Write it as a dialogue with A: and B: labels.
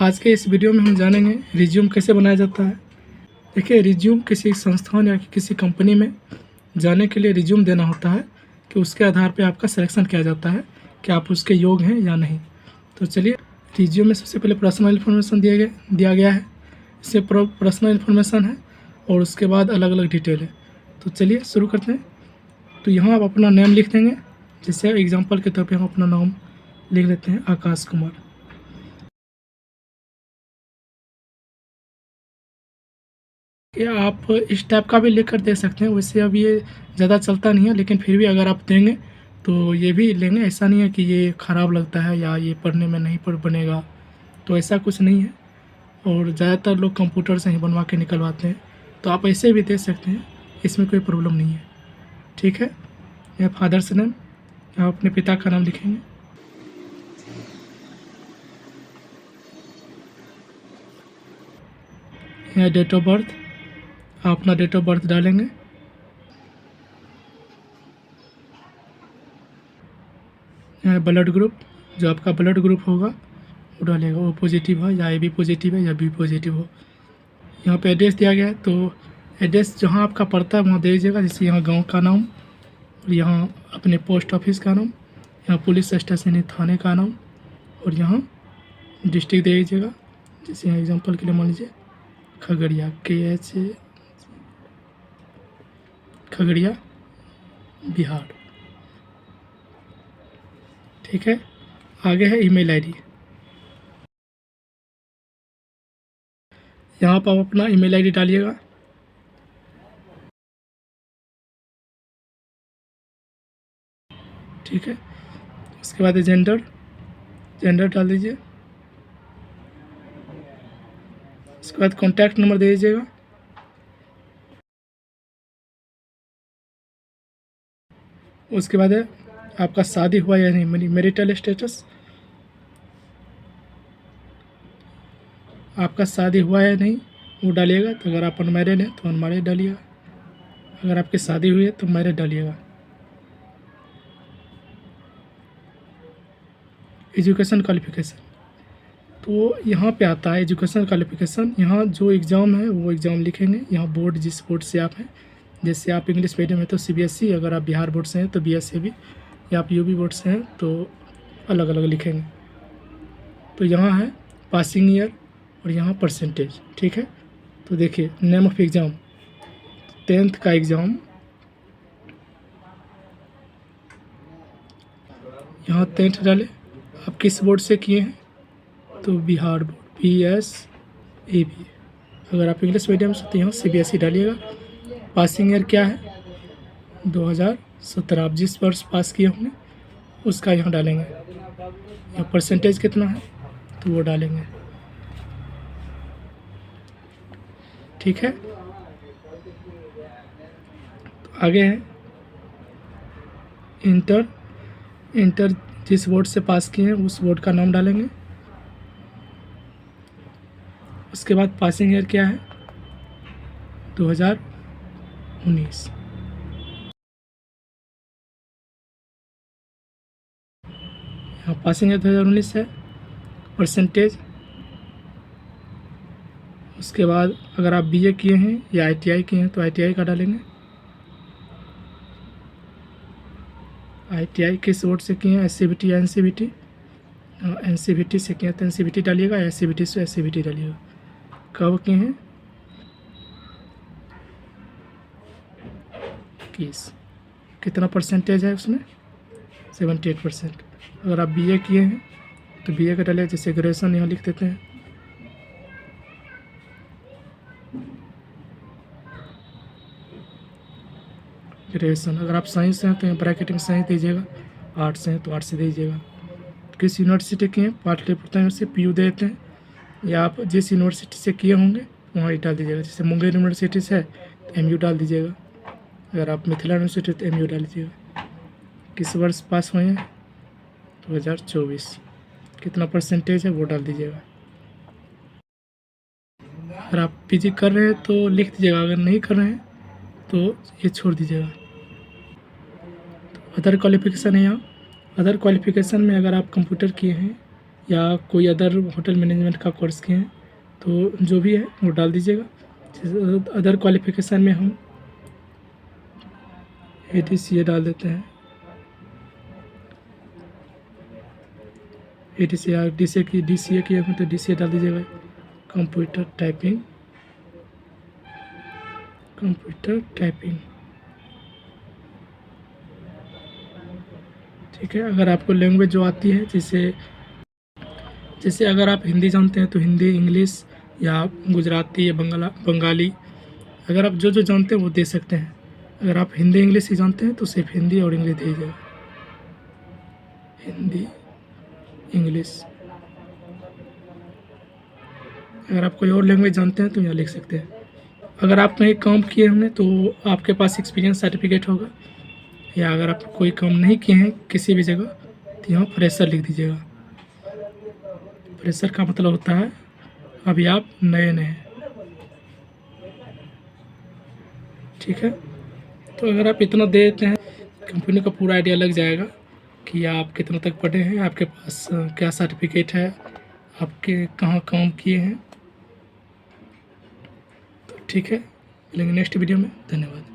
A: आज के इस वीडियो में हम जानेंगे रिज्यूम कैसे बनाया जाता है। देखिए, रिज्यूम किसी संस्थान या किसी कंपनी में जाने के लिए रिज्यूम देना होता है कि उसके आधार पे आपका सिलेक्शन किया जाता है कि आप उसके योग्य हैं या नहीं। तो चलिए, रिज्यूम में सबसे पहले पर्सनल इन्फॉर्मेशन दिया गया है। इससे पर्सनल इन्फॉर्मेशन है और उसके बाद अलग अलग डिटेल है। तो चलिए शुरू करते हैं। तो यहाँ आप अपना नेम लिख देंगे। जैसे एग्जांपल के तौर पे हम अपना नाम लिख लेते हैं आकाश कुमार। ये आप इस टाइप का भी लिख कर दे सकते हैं। वैसे अब ये ज़्यादा चलता नहीं है, लेकिन फिर भी अगर आप देंगे तो ये भी लेंगे। ऐसा नहीं है कि ये ख़राब लगता है या ये पढ़ने में नहीं बनेगा, तो ऐसा कुछ नहीं है। और ज़्यादातर लोग कंप्यूटर से ही बनवा के निकलवाते हैं, तो आप ऐसे भी दे सकते हैं, इसमें कोई प्रॉब्लम नहीं है। ठीक है, यह फादर्स नेम, आप अपने पिता का नाम लिखेंगे। यह डेट ऑफ बर्थ, आप अपना डेट ऑफ बर्थ डालेंगे। यहाँ ब्लड ग्रुप, जो आपका ब्लड ग्रुप होगा वो डालेगा, वो पॉजिटिव है या ए बी पॉजिटिव है या बी पॉजिटिव हो। यहाँ पे एड्रेस दिया गया है, तो एड्रेस जहाँ आपका पड़ता है वहाँ दे दीजिएगा। जैसे यहाँ गांव का नाम, यहाँ अपने पोस्ट ऑफिस का नाम, यहाँ पुलिस स्टेशन थाने का नाम, और यहाँ डिस्ट्रिक्ट दे दीजिएगा। जैसे यहाँ एग्जांपल के लिए मान लीजिए खगड़िया, खगड़िया बिहार। ठीक है, आगे है ईमेल आईडी। यहाँ पर आप अपना ईमेल आईडी डालिएगा। ठीक है, उसके बाद जेंडर डाल दीजिए। उसके बाद कॉन्टैक्ट नंबर दे दीजिएगा। उसके बाद है आपका शादी हुआ या नहीं, मैरिटल स्टेटस, आपका शादी हुआ है नहीं वो डालिएगा। तो अगर आप अनमैरिड हैं तो अनमैरिड डालिएगा, अगर आपकी शादी हुई है तो मैरिड डालिएगा। एजुकेशन क्वालिफिकेशन, तो यहाँ पे आता है एजुकेशन क्वालिफिकेशन। यहाँ जो एग्ज़ाम है वो एग्ज़ाम लिखेंगे। यहाँ बोर्ड, जिस बोर्ड से आप हैं, जैसे आप इंग्लिश मीडियम है तो CBSE, अगर आप बिहार बोर्ड से हैं तो BSAB, या आप UP बोर्ड से हैं तो अलग अलग लिखेंगे। तो यहाँ है पासिंग ईयर और यहाँ परसेंटेज। ठीक है, तो देखिए नेम ऑफ एग्ज़ाम, 10th का एग्ज़ाम, यहाँ 10th डाले। आप किस बोर्ड से किए हैं तो बिहार बोर्ड, BSAB। अगर आप इंग्लिश मीडियम से तो यहाँ CBSE डालिएगा। पासिंग ईयर क्या है 2017, आप जिस वर्ष पास किए होंगे उसका यहाँ डालेंगे। यहाँ परसेंटेज कितना है तो वो डालेंगे। ठीक है, तो आगे है इंटर जिस बोर्ड से पास किए हैं उस बोर्ड का नाम डालेंगे। उसके बाद पासिंग ईयर क्या है 2019। यहाँ पासिंग ईयर 2019 है। परसेंटेज, उसके बाद अगर आप BA किए हैं या ITI किए हैं तो ITI का डालेंगे। ITI किस बोर्ड से किए हैं, SCBT या NCBT, NCBT से किए हैं तो NCBT डालिएगा, या SCBT से SCBT डालिएगा। कब किए हैं कितना परसेंटेज है उसमें 78%। अगर आप BA किए हैं तो BA का डालिए। जैसे ग्रेजुएशन यहाँ लिख देते हैं। ग्रेजुएशन, अगर आप साइंस से हैं तो यहाँ ब्रैकेट में साइंस दीजिएगा, आर्ट्स से हैं तो आर्ट्स से दीजिएगा। किस यूनिवर्सिटी के हैं, पाटलिपुत्र यूनिवर्सिटी PU देते हैं, या आप जिस यूनिवर्सिटी से किए होंगे वहाँ ही डाल दीजिएगा। जैसे मुंगेर यूनिवर्सिटी से है तो MU डाल दीजिएगा। अगर आप मिथिला यूनिवर्सिटी तो MU डाल दीजिएगा। किस वर्ष पास हुए हैं 2024, कितना परसेंटेज है वो डाल दीजिएगा। अगर आप PG कर रहे हैं तो लिख दीजिएगा, अगर नहीं कर रहे हैं तो ये छोड़ दीजिएगा। तो अदर क्वालिफिकेशन है यहाँ। अदर क्वालिफिकेशन में अगर आप कंप्यूटर किए हैं या कोई अदर होटल मैनेजमेंट का कोर्स किए हैं, तो जो भी है वो डाल दीजिएगा। अदर क्वालिफ़िकेशन में हम ATCA डाल देते हैं, ATCA DCA किए हैं तो DCA डाल दीजिएगा। कंप्यूटर टाइपिंग, ठीक है। अगर आपको लैंग्वेज जो आती है, जैसे अगर आप हिंदी जानते हैं तो हिंदी, इंग्लिश या गुजराती या बंगाली, अगर आप जो जानते हैं वो दे सकते हैं। अगर आप हिंदी इंग्लिश ही जानते हैं तो सिर्फ हिंदी और इंग्लिश दीजिएगा, हिंदी इंग्लिश। अगर आप कोई और लैंग्वेज जानते हैं तो यहाँ लिख सकते हैं। अगर आप कहीं काम किए होंगे तो आपके पास एक्सपीरियंस सर्टिफिकेट होगा, या अगर आप कोई काम नहीं किए हैं किसी भी जगह तो यहाँ फ्रेशर लिख दीजिएगा। फ्रेशर का मतलब होता है अभी आप नए हैं, ठीक है। तो अगर आप इतना दे देते हैं, कंपनी का पूरा आइडिया लग जाएगा कि आप कितना तक पढ़े हैं, आपके पास क्या सर्टिफिकेट है, आपके कहाँ काम किए हैं। तो ठीक है, मिलेंगे नेक्स्ट वीडियो में। धन्यवाद।